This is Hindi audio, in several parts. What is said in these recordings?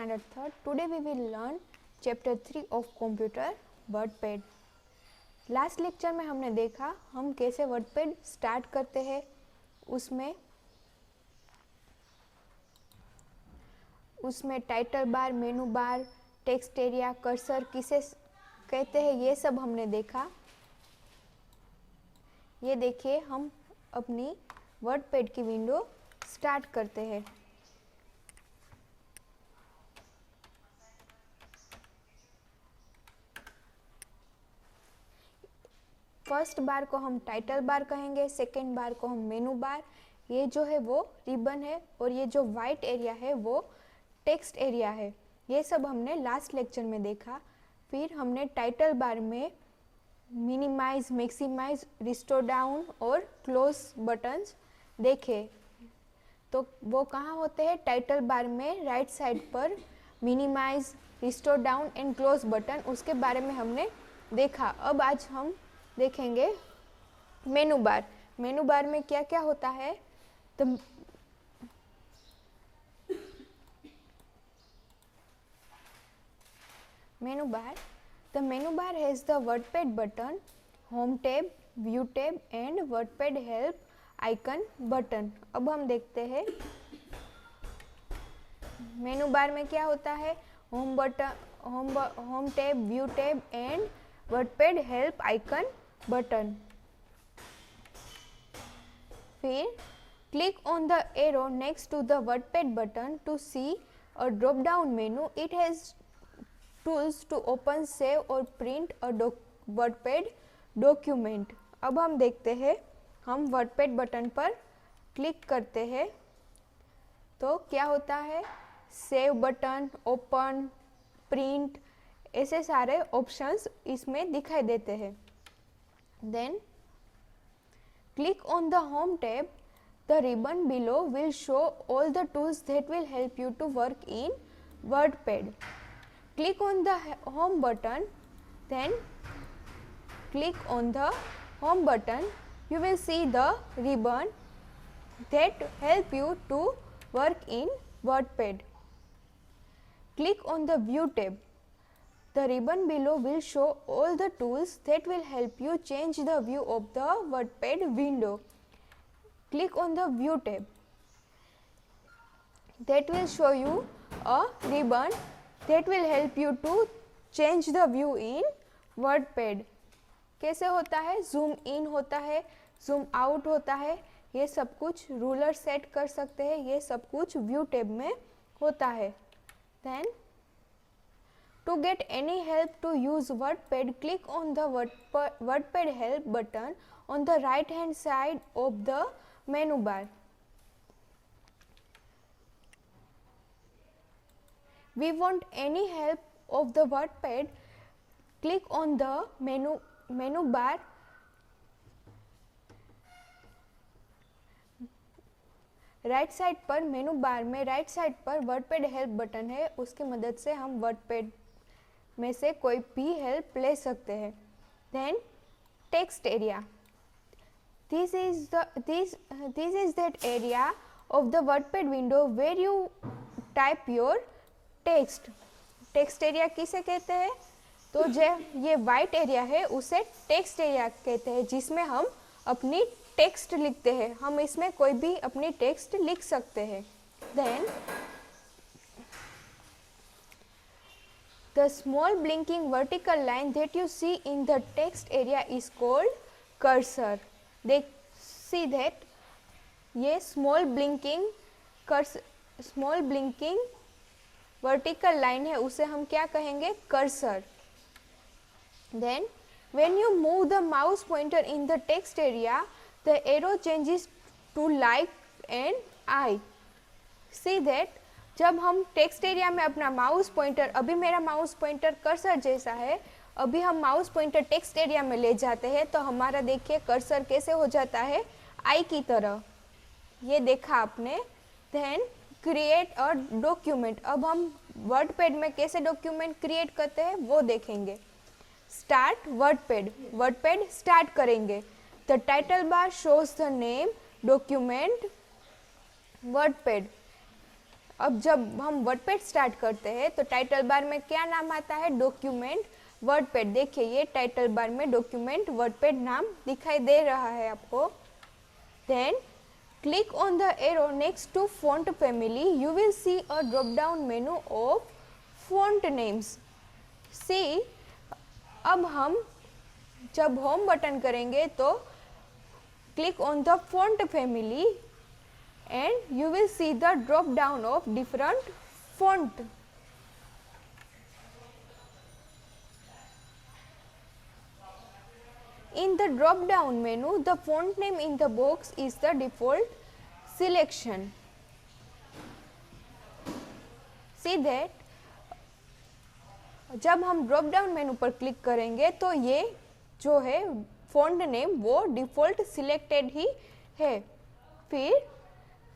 standard 3rd. Today we will learn chapter 3 of computer WordPad. Last lecture में हमने देखा हम कैसे वर्डपैड स्टार्ट करते हैं। उसमें टाइटल बार, मेनू बार, टेक्स्ट एरिया, कर्सर किसे कहते हैं ये सब हमने देखा। ये देखिए हम अपनी वर्डपैड की विंडो स्टार्ट करते हैं। फर्स्ट बार को हम टाइटल बार कहेंगे, सेकेंड बार को हम मेनू बार। ये जो है वो रिबन है और ये जो वाइट एरिया है वो टेक्स्ट एरिया है। ये सब हमने लास्ट लेक्चर में देखा। फिर हमने टाइटल बार में मिनिमाइज, मैक्सिमाइज, रिस्टोर डाउन और क्लोज बटन्स देखे। तो वो कहाँ होते हैं? टाइटल बार में राइट साइड पर minimise, restore down and close button, उसके बारे में हमने देखा। अब आज हम देखेंगे मेनू बार। मेनू बार में क्या क्या होता है? तो मेनू बार, the menu bar has the WordPad button, home tab, view tab and WordPad help icon button। अब हम देखते हैं मेनू बार में क्या होता है। Home button, home tab, view tab and WordPad help icon button. फिर click on the arrow next to the WordPad button to see a drop down menu. It has tools to open, save और प्रिंट अ WordPad डॉक्यूमेंट। अब हम देखते हैं, हम WordPad बटन पर क्लिक करते हैं तो क्या होता है? सेव बटन, ओपन, प्रिंट, ऐसे सारे ऑप्शंस इसमें दिखाई देते हैं। Then click on the home tab, the ribbon below will show all the tools that will help you to work in WordPad। Click on the home button, then click on the home button. You will see the ribbon that help you to work in WordPad. Click on the view tab. The ribbon below will show all the tools that will help you change the view of the WordPad window. Click on the view tab. That will show you a ribbon that will help you to change the view in WordPad। कैसे होता है? जूम इन होता है, जूम आउट होता है, ये सब कुछ रूलर सेट कर सकते हैं, ये सब कुछ व्यू टैब में होता है। Then to get any help to use WordPad, click on the WordPad help button on the right hand side of the menu bar. We want any help of the WordPad, click on the menu bar, right side पर मेनू बार में राइट साइड पर WordPad हेल्प बटन है, उसकी मदद से हम WordPad में से कोई भी हेल्प ले सकते हैं। Then text area, this is that area of the WordPad window where you type your text area किसे कहते हैं? तो जो ये वाइट एरिया है उसे टेक्स्ट एरिया कहते हैं, जिसमें हम अपनी टेक्स्ट लिखते हैं। हम इसमें कोई भी अपनी टेक्स्ट लिख सकते हैं। Then the small blinking vertical line that you see in the text area is called cursor. देख, सी दैट ये स्मॉल ब्लिंकिंग वर्टिकल लाइन है, उसे हम क्या कहेंगे? Cursor. Then when you move the mouse pointer in the text area, the arrow changes to like an I. See that जब हम टेक्स्ट एरिया में अपना माउस पॉइंटर, अभी मेरा माउस पॉइंटर कर्सर जैसा है, अभी हम माउस पॉइंटर टेक्स्ट एरिया में ले जाते हैं तो हमारा देखिए कर्सर कैसे हो जाता है? आई की तरह। ये देखा आपने। देन क्रिएट अ डॉक्यूमेंट, अब हम WordPad में कैसे डॉक्यूमेंट क्रिएट करते हैं वो देखेंगे। स्टार्ट WordPad स्टार्ट करेंगे। The title bar shows the name document WordPad। अब जब हम वर्डपैड स्टार्ट करते हैं तो टाइटल बार में क्या नाम आता है, डॉक्यूमेंट वर्डपैड। देखिए ये टाइटल बार में डॉक्यूमेंट वर्डपैड नाम दिखाई दे रहा है आपको। Then click on the arrow next to font family. You will see a drop down menu of font names. See, अब हम जब होम बटन करेंगे तो click on the font family and you will see the drop down of different font. In the drop down menu, the font name in the box is the default selection. See that जब हम ड्रॉप डाउन मेनू पर क्लिक करेंगे तो ये जो है फॉन्ट नेम वो डिफ़ॉल्ट सिलेक्टेड ही है। फिर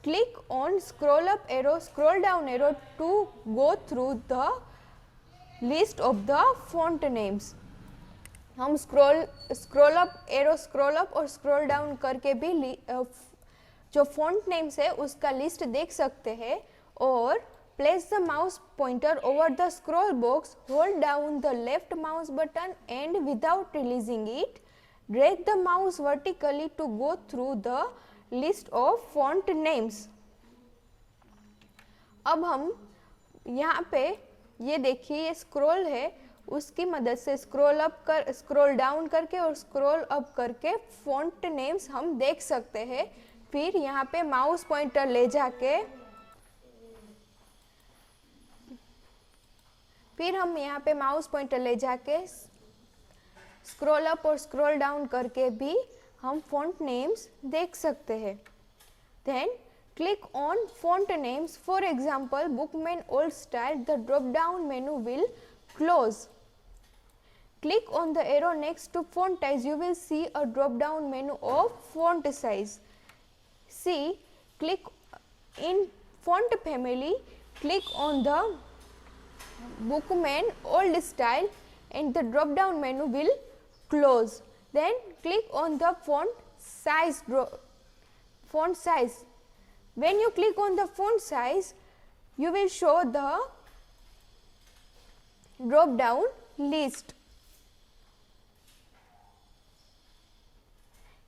click on scroll up arrow, scroll down arrow to go through the list of the font names. हम scroll up arrow, scroll up और स्क्रॉल डाउन करके भी जो फॉन्ट नेम्स है उसका लिस्ट देख सकते हैं। और place the mouse pointer over the scroll box, hold down the left mouse button and without releasing it drag the mouse vertically to go through the list of font names. अब हम यहाँ पे ये देखिए ये स्क्रॉल है, उसकी मदद से स्क्रॉल डाउन करके और स्क्रॉल अप करके फॉन्ट नेम्स हम देख सकते हैं। फिर यहाँ पे माउस पॉइंटर ले जाके स्क्रॉल अप और स्क्रॉल डाउन करके भी हम फॉन्ट नेम्स देख सकते हैं। Then click on font names. For example, Bookman Old Style. The drop down menu will close. Click on the arrow next to font size. You will see a drop down menu of font size. See, click in font family, click on the Bookman Old Style and the drop down menu will close. Then click on the font size. When you click on the font size, you will show the drop down list.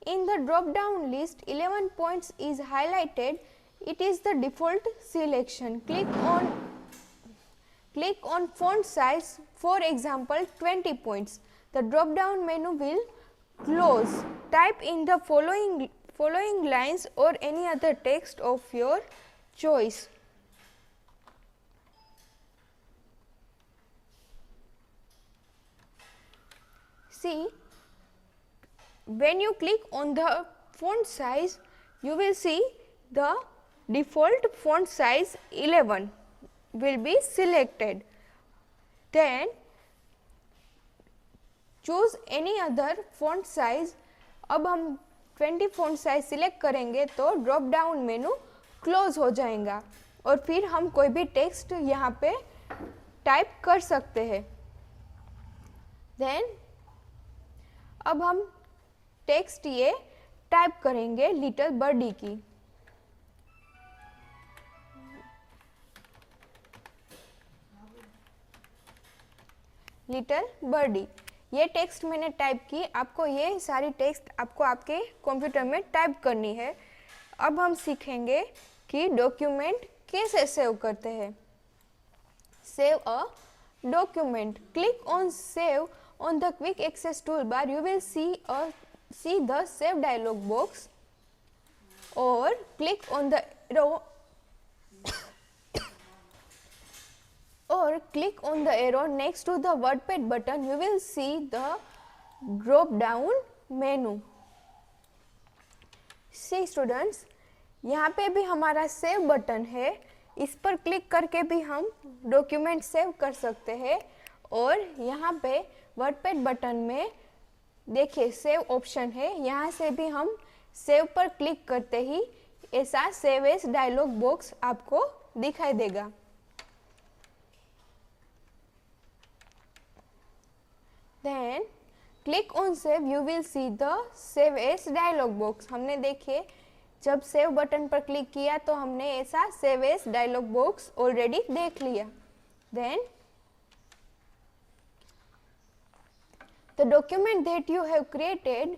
In the drop down list, 11 points is highlighted. It is the default selection. Click on font size, for example 20 points. The drop down menu will close. Type in the following lines or any other text of your choice. See, when you click on the font size, you will see the default font size 11 will be selected. Then choose any other font size. अब हम 20 फॉन्ट साइज सिलेक्ट करेंगे तो ड्रॉप डाउन मेनू क्लोज हो जाएगा और फिर हम कोई भी टेक्स्ट यहाँ पे टाइप कर सकते हैं। देन अब हम टेक्स्ट ये टाइप करेंगे लिटिल बर्डी की। लिटिल बर्डी ये टेक्स्ट मैंने टाइप की। आपको ये सारी टेक्स्ट आपको आपके कंप्यूटर में टाइप करनी है। अब हम सीखेंगे कि डॉक्यूमेंट कैसे सेव करते हैं। Save a document, click on save on the quick access tool bar. You will see the save dialog box और click on the arrow next to the WordPad button. You will see the drop down menu. See students, यहाँ पे भी हमारा सेव बटन है, इस पर क्लिक करके भी हम डॉक्यूमेंट सेव कर सकते हैं। और यहाँ पे WordPad बटन में देखिए सेव ऑप्शन है, यहाँ से भी हम सेव पर क्लिक करते ही ऐसा सेव एज डायलॉग बॉक्स आपको दिखाई देगा। Then click on save. You will see the save as dialog box. हमने देखिए जब सेव बटन पर क्लिक किया तो हमने ऐसा save as dialog box already देख लिया। Then the document that you have created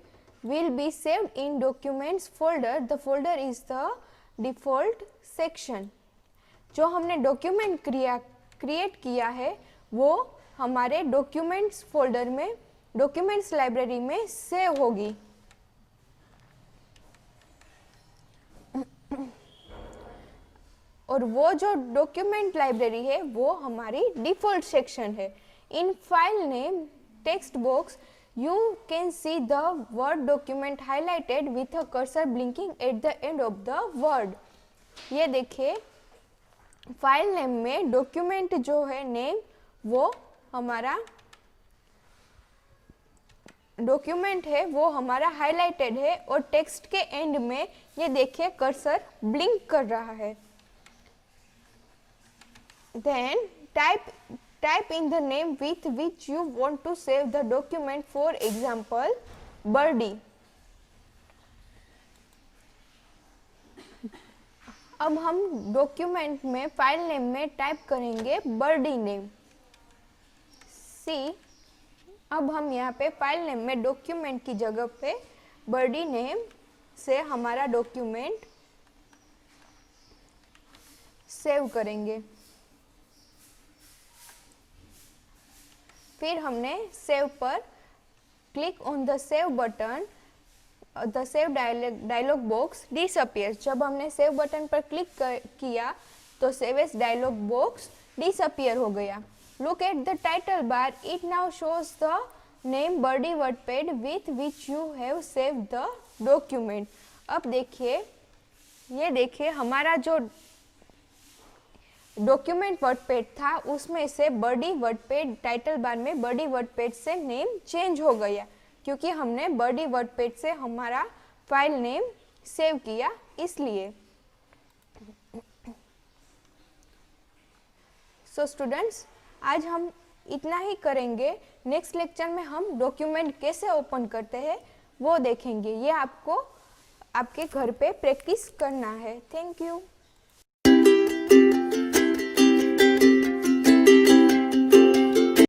will be saved in documents folder. The folder is the default section. जो हमने डॉक्यूमेंट क्रिएट किया है वो हमारे डॉक्यूमेंट्स फोल्डर में, डॉक्यूमेंट्स लाइब्रेरी में सेव होगी। और वो जो डॉक्यूमेंट लाइब्रेरी है वो हमारी डिफॉल्ट सेक्शन है। In file name text box you can see the word document highlighted with a cursor blinking at the end of the word. ये देखिए फाइल नेम में डॉक्यूमेंट जो है नेम वो हमारा डॉक्यूमेंट है वो हमारा हाईलाइटेड है और टेक्स्ट के एंड में ये देखिए कर्सर ब्लिंक कर रहा है। Then type in the name with which you want to save the document, for example birdie। अब हम डॉक्यूमेंट में फाइल नेम में टाइप करेंगे birdie नेम। सी अब हम यहाँ पे फाइल नेम में डॉक्यूमेंट की जगह पे birdie नेम से हमारा डॉक्यूमेंट सेव करेंगे। फिर हमने सेव पर click on the save button, the save dialog box disappears. जब हमने सेव बटन पर क्लिक किया तो save as dialog box disappear हो गया। Look at the title bar, it now shows the name birdie WordPad with which you have save the document. अब देखिए ये देखिए हमारा जो डॉक्यूमेंट वर्डपैड था उसमें से birdie वर्डपैड, टाइटल बार में birdie वर्डपैड से नेम चेंज हो गया क्योंकि हमने birdie वर्डपैड से हमारा फाइल नेम सेव किया इसलिए। सो स्टूडेंट्स आज हम इतना ही करेंगे। नेक्स्ट लेक्चर में हम डॉक्यूमेंट कैसे ओपन करते हैं वो देखेंगे। ये आपको आपके घर पे प्रैक्टिस करना है। Thank you.